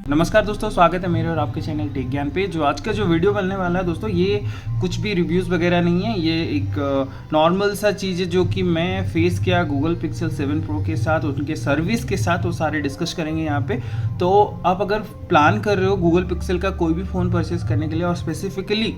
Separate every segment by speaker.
Speaker 1: नमस्कार दोस्तों, स्वागत है मेरे और आपके चैनल टेक ज्ञान पे। जो आज का जो वीडियो बनने वाला है दोस्तों, ये कुछ भी रिव्यूज़ वगैरह नहीं है। ये एक नॉर्मल सा चीज़ है जो कि मैं फेस किया गूगल पिक्सल 7 प्रो के साथ, उनके सर्विस के साथ, वो सारे डिस्कस करेंगे यहाँ पे। तो आप अगर प्लान कर रहे हो गूगल पिक्सल का कोई भी फ़ोन परचेज़ करने के लिए और स्पेसिफिकली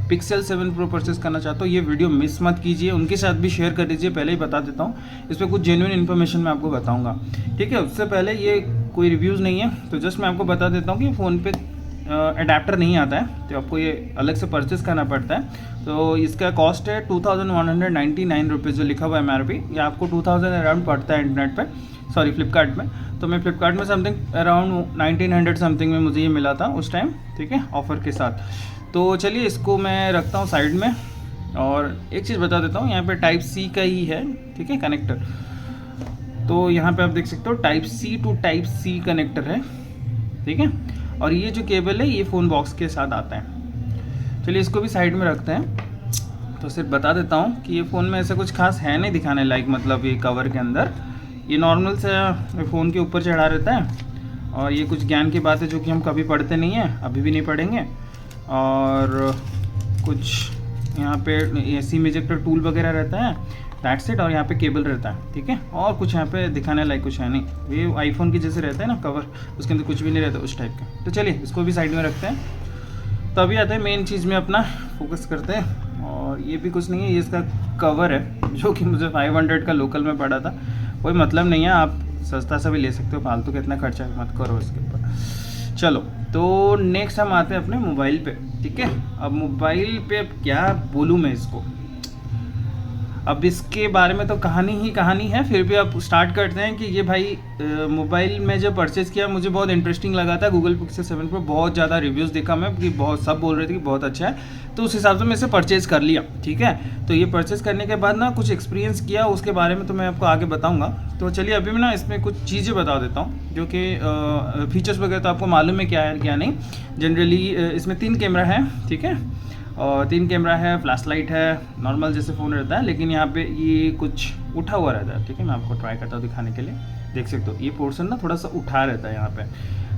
Speaker 1: पिक्सल 7 प्रो परचेस करना चाहता हूँ, ये वीडियो मिस मत कीजिए, उनके साथ भी शेयर कर दीजिए। पहले ही बता देता हूँ, इसमें कुछ जेन्युइन इन्फॉर्मेशन मैं आपको बताऊँगा, ठीक है। उससे पहले ये कोई रिव्यूज़ नहीं है, तो जस्ट मैं आपको बता देता हूँ कि फ़ोन पे अडेप्टर नहीं आता है, तो आपको ये अलग से परचेस करना पड़ता है। तो इसका कॉस्ट है 2199 रुपीज़, जो लिखा हुआ है MRP। ये आपको 2000 अराउंड पड़ता है इंटरनेट पे, सॉरी फ्लिपकार्ट में। तो मैं फ्लिपकार्ट में समथिंग अराउंड 1900 समथिंग में मुझे ये मिला था उस टाइम, ठीक है, ऑफ़र के साथ। तो चलिए इसको मैं रखता हूँ साइड में, और एक चीज़ बता देता हूँ, यहाँ पे टाइप सी का ही है, ठीक है, कनेक्टर। तो यहाँ पे आप देख सकते हो type C to type C connector है, ठीक है। और ये जो केबल है ये फ़ोन बॉक्स के साथ आता है। चलिए इसको भी साइड में रखते हैं। तो सिर्फ बता देता हूँ कि ये फ़ोन में ऐसा कुछ खास है नहीं दिखाने लायक, मतलब ये कवर के अंदर ये नॉर्मल से फ़ोन के ऊपर चढ़ा रहता है। और ये कुछ ज्ञान की बात है जो कि हम कभी पढ़ते नहीं हैं, अभी भी नहीं पढ़ेंगे। और कुछ यहाँ पे सिम इजेक्टर टूल वगैरह रहता है, दैट्स इट। और यहाँ पे केबल रहता है, ठीक है। और कुछ यहाँ पे दिखाने लायक कुछ है नहीं। ये आईफोन की जैसे रहता है ना कवर, उसके अंदर कुछ भी नहीं रहता उस टाइप का। तो चलिए इसको भी साइड में रखते हैं। तो अभी आते हैं मेन चीज़ में, अपना फोकस करते हैं। और ये भी कुछ नहीं है, ये इसका कवर है जो कि मुझे 500 का लोकल में पड़ा था। कोई मतलब नहीं है, आप सस्ता सा भी ले सकते हो, फालतू का इतना खर्चा मत करो इसके ऊपर। चलो, तो नेक्स्ट हम आते हैं अपने मोबाइल पे, ठीक है। अब मोबाइल पे अब क्या बोलूँ मैं इसको, अब इसके बारे में तो कहानी ही कहानी है। फिर भी अब स्टार्ट करते हैं कि ये भाई मोबाइल में जब परचेज़ किया मुझे बहुत इंटरेस्टिंग लगा था। गूगल पिक्सल 7 प्रो बहुत ज़्यादा रिव्यूज़ देखा मैं कि बहुत सब बोल रहे थे कि बहुत अच्छा है, तो उस हिसाब से मैं इसे परचेज़ कर लिया, ठीक है। तो ये परचेज़ करने के बाद ना कुछ एक्सपीरियंस किया, उसके बारे में तो मैं आपको आगे बताऊँगा। तो चलिए अभी मैं ना इसमें कुछ चीज़ें बता देता हूँ जो कि फीचर्स वगैरह तो आपको मालूम है क्या है क्या नहीं। जनरली इसमें 3 कैमरा है, ठीक है। और 3 कैमरा है, फ्लैश लाइट है, नॉर्मल जैसे फ़ोन रहता है, लेकिन यहाँ पे ये कुछ उठा हुआ रहता है, ठीक है। मैं आपको ट्राई करता हूँ दिखाने के लिए, देख सकते हो ये पोर्शन ना थोड़ा सा उठा रहता है यहाँ पे।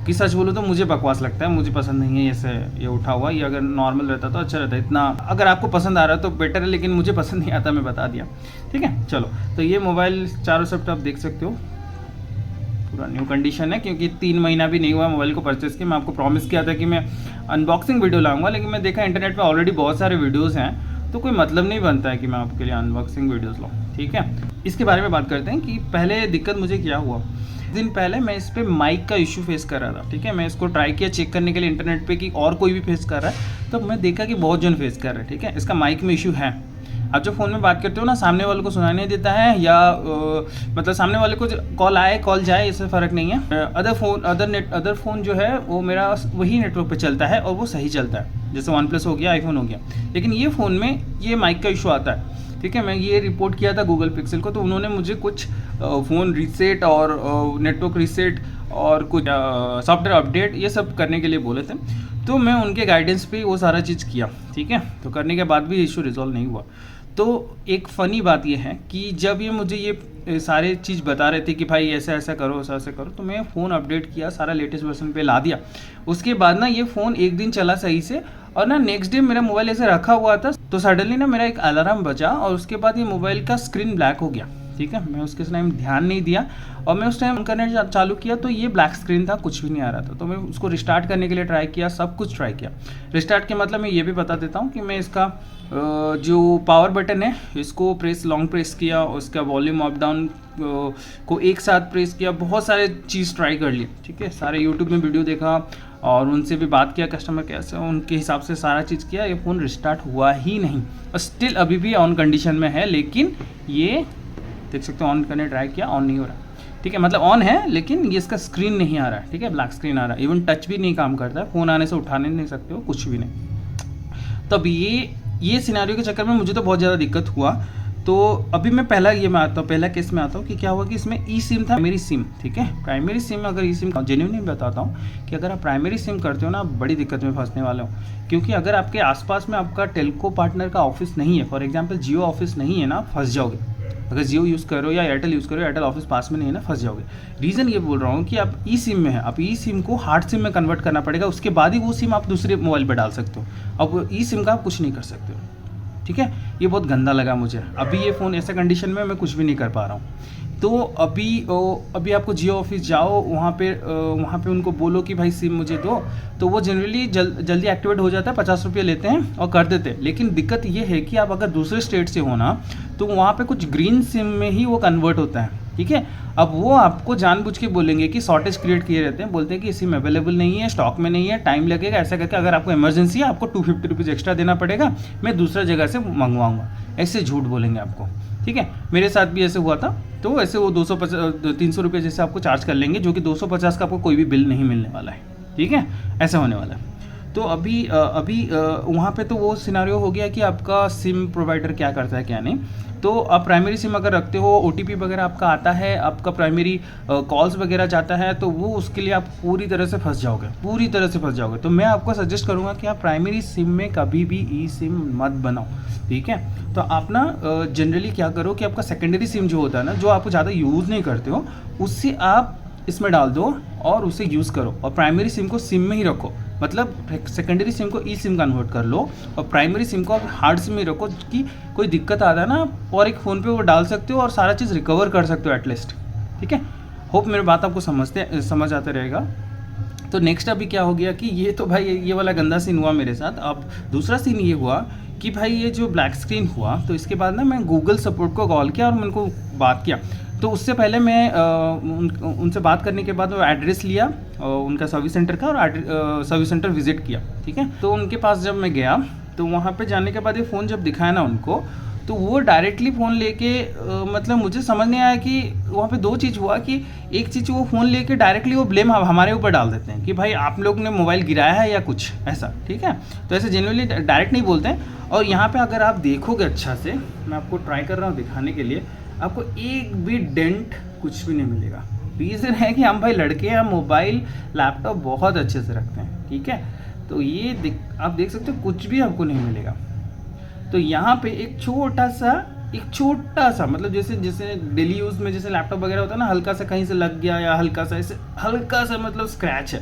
Speaker 1: कि सच बोलूँ तो मुझे बकवास लगता है, मुझे पसंद नहीं है ऐसे ये उठा हुआ। ये अगर नॉर्मल रहता तो अच्छा रहता है। इतना अगर आपको पसंद आ रहा है तो बेटर है, लेकिन मुझे पसंद नहीं आता, मैं बता दिया, ठीक है। चलो, तो ये मोबाइल चारों सब आप देख सकते हो, पूरा न्यू कंडीशन है, क्योंकि 3 महीना भी नहीं हुआ मोबाइल को परचेज़ किया। मैं आपको प्रॉमिस किया था कि मैं अनबॉक्सिंग वीडियो लाऊंगा, लेकिन मैं देखा इंटरनेट पे ऑलरेडी बहुत सारे वीडियोस हैं, तो कोई मतलब नहीं बनता है कि मैं आपके लिए अनबॉक्सिंग वीडियोस लाऊं, ठीक है। इसके बारे में बात करते हैं कि पहले दिक्कत मुझे क्या हुआ। दिन पहले मैं इस पर माइक का इशू फेस कर रहा था, ठीक है। मैं इसको ट्राई किया चेक करने के लिए इंटरनेट पे कि और कोई भी फेस कर रहा है, तो मैं देखा कि बहुत जन फेस कर रहे हैं, ठीक है। इसका माइक में इशू है। आप जो फ़ोन में बात करते हो ना, सामने वाले को सुनाई नहीं देता है, या मतलब सामने वाले को कॉल आए कॉल जाए, इससे फ़र्क नहीं है। अदर फ़ोन जो है वो मेरा वही नेटवर्क पे चलता है और वो सही चलता है, जैसे OnePlus हो गया, आईफोन हो गया। लेकिन ये फ़ोन में ये माइक का इशू आता है, ठीक है। मैं ये रिपोर्ट किया था गूगल पिक्सल को, तो उन्होंने मुझे कुछ फ़ोन रीसेट और नेटवर्क रीसेट और कुछ सॉफ्टवेयर अपडेट ये सब करने के लिए बोले थे। तो मैं उनके गाइडेंस पे वो सारा चीज़ किया, ठीक है। तो करने के बाद भी इशू रिजॉल्व नहीं हुआ। तो एक फ़नी बात ये है कि जब ये मुझे ये सारे चीज़ बता रहे थे कि भाई ऐसा ऐसा करो, ऐसा ऐसा करो, तो मैं फ़ोन अपडेट किया, सारा लेटेस्ट वर्जन पे ला दिया। उसके बाद ना ये फ़ोन एक दिन चला सही से, और ना नेक्स्ट डे मेरा मोबाइल ऐसे रखा हुआ था, तो सडनली ना मेरा एक अलार्म बजा, और उसके बाद ये मोबाइल का स्क्रीन ब्लैक हो गया, ठीक है। मैं उसके टाइम ध्यान नहीं दिया, और मैं उस टाइम करने चालू किया तो ये ब्लैक स्क्रीन था, कुछ भी नहीं आ रहा था। तो मैं उसको रिस्टार्ट करने के लिए ट्राई किया, सब कुछ ट्राई किया। रिस्टार्ट के मतलब मैं ये भी बता देता हूँ कि मैं इसका जो पावर बटन है इसको लॉन्ग प्रेस किया, उसका वॉल्यूम अप डाउन को एक साथ प्रेस किया, बहुत सारे चीज़ ट्राई कर लिए, ठीक है। सारे यूट्यूब में वीडियो देखा और उनसे भी बात किया कस्टमर केयर से, उनके हिसाब से सारा चीज़ किया। ये फ़ोन रिस्टार्ट हुआ ही नहीं, और स्टिल अभी भी ऑन कंडीशन में है। लेकिन ये देख सकते हो, ऑन करने ट्राई किया, ऑन नहीं हो रहा, ठीक है। मतलब ऑन है लेकिन ये इसका स्क्रीन नहीं आ रहा है, ठीक है। ब्लैक स्क्रीन आ रहा है, इवन टच भी नहीं काम करता है, फ़ोन आने से उठाने नहीं सकते हो, कुछ भी नहीं। तब ये सिनेरियो के चक्कर में मुझे तो बहुत ज़्यादा दिक्कत हुआ। तो अभी मैं पहला केस में आता हूँ कि क्या हुआ कि इसमें ई सिम था, मेरी सिम, ठीक है। प्राइमरी सिम अगर ई सिम जेन्युइनली बताता हूँ कि अगर आप प्राइमरी सिम करते हो ना, बड़ी दिक्कत में फंसने वाले हो। क्योंकि अगर आपके आसपास में आपका टेल्को पार्टनर का ऑफिस नहीं है, फॉर एग्जांपल जियो ऑफिस नहीं है ना, फंस जाओगे। अगर जियो यूज़ करो या एयरटेल यूज़ करो, एयरटेल ऑफिस पास में नहीं है ना, फंस जाओगे। रीज़न ये बोल रहा हूँ कि आप ई सिम में है, आप ई सिम को हार्ड सिम में कन्वर्ट करना पड़ेगा, उसके बाद ही वो सिम आप दूसरे मोबाइल पर डाल सकते हो। अब ई सिम का आप कुछ नहीं कर सकते हो, ठीक है। ये बहुत गंदा लगा मुझे। अभी ये फ़ोन ऐसा कंडीशन में मैं कुछ भी नहीं कर पा रहा हूँ। तो अभी आपको जियो ऑफिस जाओ, वहाँ पे उनको बोलो कि भाई सिम मुझे दो, तो वो जनरली जल्दी एक्टिवेट हो जाता है, 50 रुपये लेते हैं और कर देते हैं। लेकिन दिक्कत ये है कि आप अगर दूसरे स्टेट से हो ना, तो वहाँ पे कुछ ग्रीन सिम में ही वो कन्वर्ट होता है, ठीक है। अब वो आपको जानबूझ के बोलेंगे कि शॉर्टेज क्रिएट किए रहते हैं, बोलते हैं कि सिम अवेलेबल नहीं है, स्टॉक में नहीं है, टाइम लगेगा, ऐसा करके अगर आपको इमरजेंसी है आपको 250 रुपीज़ एक्स्ट्रा देना पड़ेगा, मैं दूसरा जगह से मंगवाऊँगा, ऐसे झूठ बोलेंगे आपको, ठीक है। मेरे साथ भी ऐसे हुआ था। तो ऐसे वो 300 रुपये जैसे आपको चार्ज कर लेंगे, जो कि 250 का आपको कोई भी बिल नहीं मिलने वाला है, ठीक है, ऐसा होने वाला है। तो अभी वहाँ पे तो वो सिनारियो हो गया कि आपका सिम प्रोवाइडर क्या करता है क्या नहीं। तो आप प्राइमरी सिम अगर रखते हो, OTP वगैरह आपका आता है, आपका प्राइमरी कॉल्स वगैरह जाता है, तो वो उसके लिए आप पूरी तरह से फंस जाओगे, पूरी तरह से फंस जाओगे। तो मैं आपको सजेस्ट करूँगा कि आप प्राइमरी सिम में कभी भी ई सिम मत बनाओ, ठीक है। तो आप ना जनरली क्या करो कि आपका सेकेंडरी सिम जो होता है ना, जो आप ज़्यादा यूज़ नहीं करते हो, उससे आप इसमें डाल दो और उसे यूज़ करो, और प्राइमरी सिम को सिम में ही रखो। मतलब सेकेंडरी सिम को ई सिम कन्वर्ट कर लो और प्राइमरी सिम को आप हार्ड सिम में रखो, कि कोई दिक्कत आता है ना, और एक फ़ोन पे वो डाल सकते हो और सारा चीज़ रिकवर कर सकते हो एटलीस्ट, ठीक है। होप मेरी बात आपको समझ आते रहेगा। तो नेक्स्ट अभी क्या हो गया कि ये तो भाई ये वाला गंदा सीन हुआ मेरे साथ। अब दूसरा सीन ये हुआ कि भाई ये जो ब्लैक स्क्रीन हुआ, तो इसके बाद ना मैं गूगल सपोर्ट को कॉल किया और मैं उनको बात किया। तो उससे पहले मैं उनसे बात करने के बाद वो एड्रेस लिया उनका सर्विस सेंटर का, और सर्विस सेंटर विज़िट किया, ठीक है। तो उनके पास जब मैं गया, तो वहाँ पे जाने के बाद ये फ़ोन जब दिखाया ना उनको, तो वो डायरेक्टली फ़ोन लेके मतलब मुझे समझ नहीं आया कि वहाँ पे दो चीज़ हुआ कि एक चीज़ वो फ़ोन लेके डायरेक्टली वो ब्लेम हमारे ऊपर डाल देते हैं कि भाई आप लोग ने मोबाइल गिराया है या कुछ ऐसा, ठीक है। तो ऐसे जेन्युइनली डायरेक्ट नहीं बोलते हैं। और यहाँ पे अगर आप देखोगे अच्छा से, मैं आपको ट्राई कर रहा हूँ दिखाने के लिए, आपको एक भी डेंट कुछ भी नहीं मिलेगा। रीज़न है कि हम भाई लड़के हैं, हम मोबाइल लैपटॉप बहुत अच्छे से रखते हैं, ठीक है। तो ये आप देख सकते हो कुछ भी आपको नहीं मिलेगा। तो यहाँ पे एक छोटा सा मतलब जैसे डेली यूज़ में जैसे लैपटॉप वगैरह होता है ना, हल्का सा कहीं से लग गया या हल्का सा मतलब स्क्रैच है,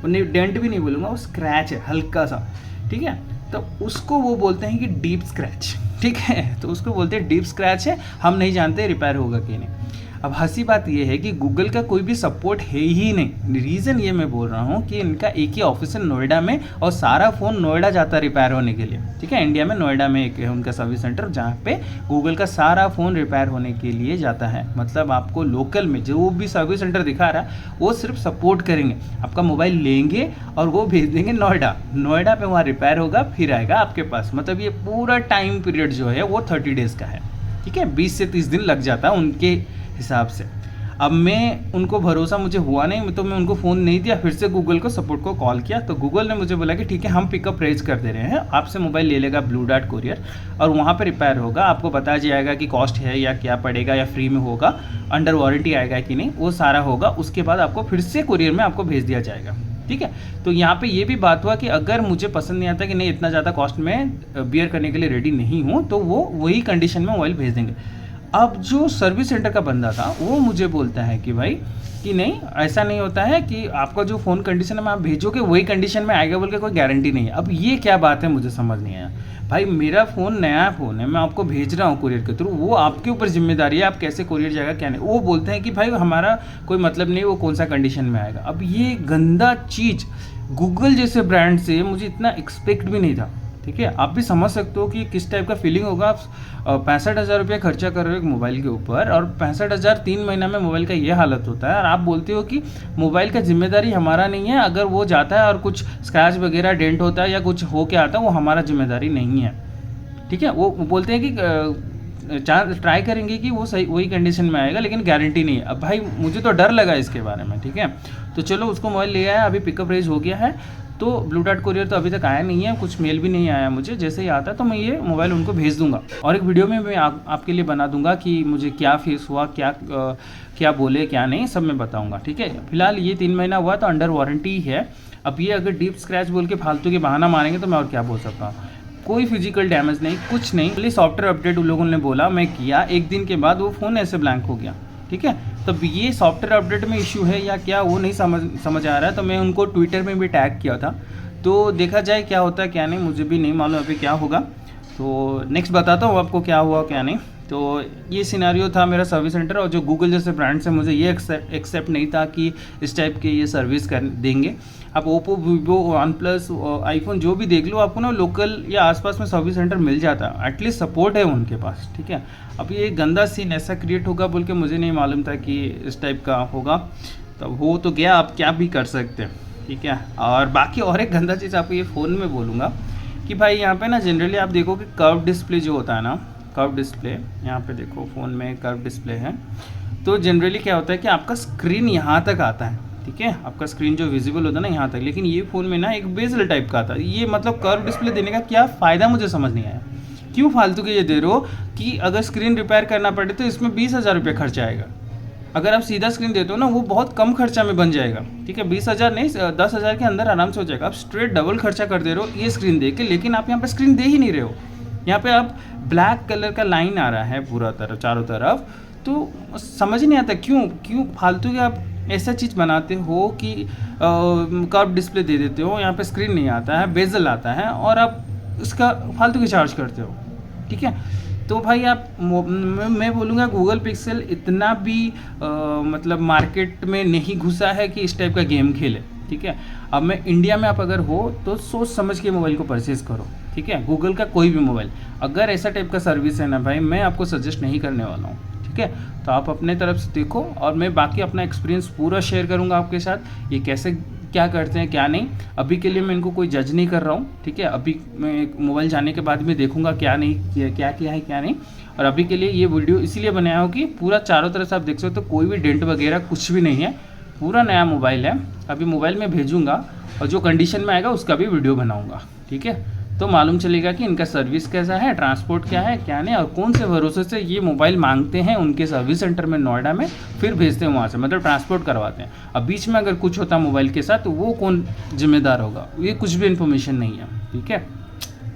Speaker 1: वो डेंट भी नहीं बोलूँगा, वो स्क्रैच है हल्का सा, ठीक है। तो उसको वो बोलते हैं कि डीप स्क्रैच, ठीक है। तो उसको बोलते हैं डीप स्क्रैच है, हम नहीं जानते रिपेयर होगा कि नहीं। अब हंसी बात ये है कि गूगल का कोई भी सपोर्ट है ही नहीं। रीज़न ये मैं बोल रहा हूँ कि इनका एक ही ऑफिस है नोएडा में, और सारा फ़ोन नोएडा जाता है रिपेयर होने के लिए, ठीक है। इंडिया में नोएडा में एक है उनका सर्विस सेंटर, जहाँ पे गूगल का सारा फ़ोन रिपेयर होने के लिए जाता है। मतलब आपको लोकल में जो भी सर्विस सेंटर दिखा रहा है, वो सिर्फ सपोर्ट करेंगे, आपका मोबाइल लेंगे और वो भेज देंगे नोएडा पे, वहाँ रिपेयर होगा, फिर आएगा आपके पास। मतलब ये पूरा टाइम पीरियड जो है वो 30 डेज़ का है, ठीक है। 20 से 30 दिन लग जाता है उनके हिसाब से। अब मैं उनको भरोसा मुझे हुआ नहीं, तो मैं उनको फ़ोन नहीं दिया, फिर से गूगल को सपोर्ट को कॉल किया। तो गूगल ने मुझे बोला कि ठीक है, हम पिकअप रेज कर दे रहे हैं, आपसे मोबाइल ले लेगा ब्लू डार्ट कोरियर और वहाँ पे रिपेयर होगा, आपको बताया जाएगा कि कॉस्ट है या क्या पड़ेगा या फ्री में होगा, अंडर वारंटी आएगा कि नहीं, वो सारा होगा। उसके बाद आपको फिर से कोरियर में आपको भेज दिया जाएगा, ठीक है। तो यहाँ पे ये भी बात हुआ कि अगर मुझे पसंद नहीं आता कि नहीं इतना ज़्यादा कॉस्ट में बियर करने के लिए रेडी नहीं हूँ, तो वो वही कंडीशन में मोबाइल भेज देंगे। अब जो सर्विस सेंटर का बंदा था वो मुझे बोलता है कि भाई कि नहीं, ऐसा नहीं होता है कि आपका जो फ़ोन कंडीशन में आप भेजोगे वही कंडीशन में आएगा, बोल के कोई गारंटी नहीं है। अब ये क्या बात है, मुझे समझ नहीं आया। भाई मेरा फ़ोन नया फ़ोन है, मैं आपको भेज रहा हूँ कुरियर के थ्रू, वो आपके ऊपर जिम्मेदारी है, आप कैसे कुरियर जाएगा क्या नहीं। वो बोलते हैं कि भाई हमारा कोई मतलब नहीं वो कौन सा कंडीशन में आएगा। अब ये गंदा चीज़ गूगल जैसे ब्रांड से मुझे इतना एक्सपेक्ट भी नहीं था, ठीक है। आप भी समझ सकते हो कि किस टाइप का फीलिंग होगा। आप 65,000 रुपये खर्चा कर रहे हो एक मोबाइल के ऊपर, और 65,000 3 महीना में मोबाइल का ये हालत होता है, और आप बोलते हो कि मोबाइल का जिम्मेदारी हमारा नहीं है, अगर वो जाता है और कुछ स्क्रैच वगैरह डेंट होता है या कुछ हो के आता है वो हमारा जिम्मेदारी नहीं है, ठीक है। वो बोलते हैं कि ट्राई करेंगे कि वो सही वही कंडीशन में आएगा, लेकिन गारंटी नहीं है। अब भाई मुझे तो डर लगा इसके बारे में, ठीक है। तो चलो उसको मोबाइल ले आया, अभी पिकअप रेज हो गया है। तो ब्लू डार्ट कोरियर तो अभी तक आया नहीं है, कुछ मेल भी नहीं आया मुझे। जैसे ही आता है तो मैं ये मोबाइल उनको भेज दूंगा, और एक वीडियो में मैं आपके लिए बना दूंगा कि मुझे क्या फेस हुआ, क्या बोले क्या नहीं, सब मैं बताऊंगा, ठीक है। फिलहाल ये 3 महीना हुआ तो अंडर वारंटी है। अब ये अगर डीप स्क्रैच बोल के फालतू के बहाना मारेंगे तो मैं और क्या बोल सकता हूँ। कोई फिजिकल डैमेज नहीं, कुछ नहीं, खाली सॉफ्टवेयर अपडेट उन लोगों ने बोला, मैं किया, 1 दिन के बाद वो फ़ोन ऐसे ब्लैंक हो गया। ठीक है, तब ये सॉफ्टवेयर अपडेट में इशू है या क्या वो नहीं समझ आ रहा है। तो मैं उनको ट्विटर में भी टैग किया था, तो देखा जाए क्या होता है क्या नहीं, मुझे भी नहीं मालूम अभी क्या होगा। तो नेक्स्ट बताता हूँ आपको क्या हुआ क्या नहीं। तो ये सिनेरियो था मेरा सर्विस सेंटर, और जो गूगल जैसे ब्रांड से मुझे ये एक्सेप्ट नहीं था कि इस टाइप के ये सर्विस कर देंगे। आप Oppo, Vivo, one plus, iPhone जो भी देख लो, आपको ना लोकल या आसपास में सर्विस सेंटर मिल जाता है, एटलीस्ट सपोर्ट है उनके पास। ठीक है, अब ये गंदा सीन ऐसा क्रिएट होगा बोल के मुझे नहीं मालूम था कि इस टाइप का होगा, तब हो तो गया, आप क्या भी कर सकते हैं। ठीक है, और बाकी और एक गंदा चीज़ आपको ये फ़ोन में बोलूँगा कि भाई यहाँ पे ना जनरली आप देखो कि कर्व डिस्प्ले जो होता है ना, कर्व डिस्प्ले, यहाँ पे देखो फ़ोन में कर्व डिस्प्ले है, तो जनरली क्या होता है कि आपका स्क्रीन यहाँ तक आता है। ठीक है, आपका स्क्रीन जो विजिबल होता है ना यहाँ तक, लेकिन ये फ़ोन में ना एक बेजल टाइप का आता है। ये मतलब कर्व डिस्प्ले देने का क्या फ़ायदा मुझे समझ नहीं आया, क्यों फालतू के ये दे रहे हो कि अगर स्क्रीन रिपेयर करना पड़े तो इसमें 20,000 रुपये खर्चा आएगा। अगर आप सीधा स्क्रीन देते हो ना, वो बहुत कम खर्चा में बन जाएगा। ठीक है, 20,000 नहीं, 10,000 के अंदर आराम से हो जाएगा। आप स्ट्रेट डबल खर्चा कर दे रहे हो ये स्क्रीन दे के, लेकिन आप यहाँ पे स्क्रीन दे ही नहीं रहे हो। यहाँ पे आप ब्लैक कलर का लाइन आ रहा है पूरा तरफ, चारों तरफ, तो समझ नहीं आता क्यों फालतू के आप ऐसा चीज़ बनाते हो कि कर्व डिस्प्ले दे देते हो, यहाँ पे स्क्रीन नहीं आता है, बेजल आता है, और आप उसका फालतू की चार्ज करते हो। ठीक है, तो भाई आप मैं बोलूँगा गूगल पिक्सल इतना भी मतलब मार्केट में नहीं घुसा है कि इस टाइप का गेम खेले। ठीक है, अब मैं इंडिया में आप अगर हो तो सोच समझ के मोबाइल को परचेज़ करो। ठीक है, गूगल का कोई भी मोबाइल, अगर ऐसा टाइप का सर्विस है ना भाई, मैं आपको सजेस्ट नहीं करने वाला हूँ। ठीक है, तो आप अपने तरफ से देखो, और मैं बाकी अपना एक्सपीरियंस पूरा शेयर करूँगा आपके साथ, ये कैसे क्या करते हैं क्या नहीं। अभी के लिए मैं इनको कोई जज नहीं कर रहा हूँ। ठीक है, अभी मैं मोबाइल जाने के बाद में देखूंगा क्या नहीं क्या किया है क्या नहीं। और अभी के लिए ये वीडियो इसीलिए बनाया हो कि पूरा चारों तरफ से आप देख सकते हो, कोई भी डेंट वगैरह कुछ भी नहीं है, पूरा नया मोबाइल है। अभी मोबाइल में भेजूँगा और जो कंडीशन में आएगा उसका भी वीडियो बनाऊँगा। ठीक है, तो मालूम चलेगा कि इनका सर्विस कैसा है, ट्रांसपोर्ट क्या है क्या नहीं, और कौन से भरोसे से ये मोबाइल मांगते हैं उनके सर्विस सेंटर में नोएडा में, फिर भेजते हैं वहाँ से, मतलब ट्रांसपोर्ट करवाते हैं। अब बीच में अगर कुछ होता मोबाइल के साथ तो वो कौन जिम्मेदार होगा, ये कुछ भी इन्फॉर्मेशन नहीं है। ठीक है,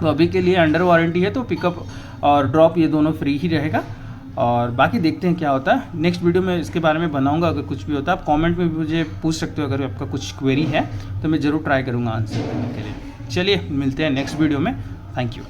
Speaker 1: तो अभी के लिए अंडर वारंटी है, तो पिकअप और ड्रॉप ये दोनों फ्री ही रहेगा, और बाकी देखते हैं क्या होता है। नेक्स्ट वीडियो में इसके बारे में बनाऊंगा। अगर कुछ भी होता है आप कमेंट में भी मुझे पूछ सकते हो, अगर आपका कुछ क्वेरी है तो मैं ज़रूर ट्राई करूँगा आंसर करने के लिए। चलिए मिलते हैं नेक्स्ट वीडियो में, थैंक यू।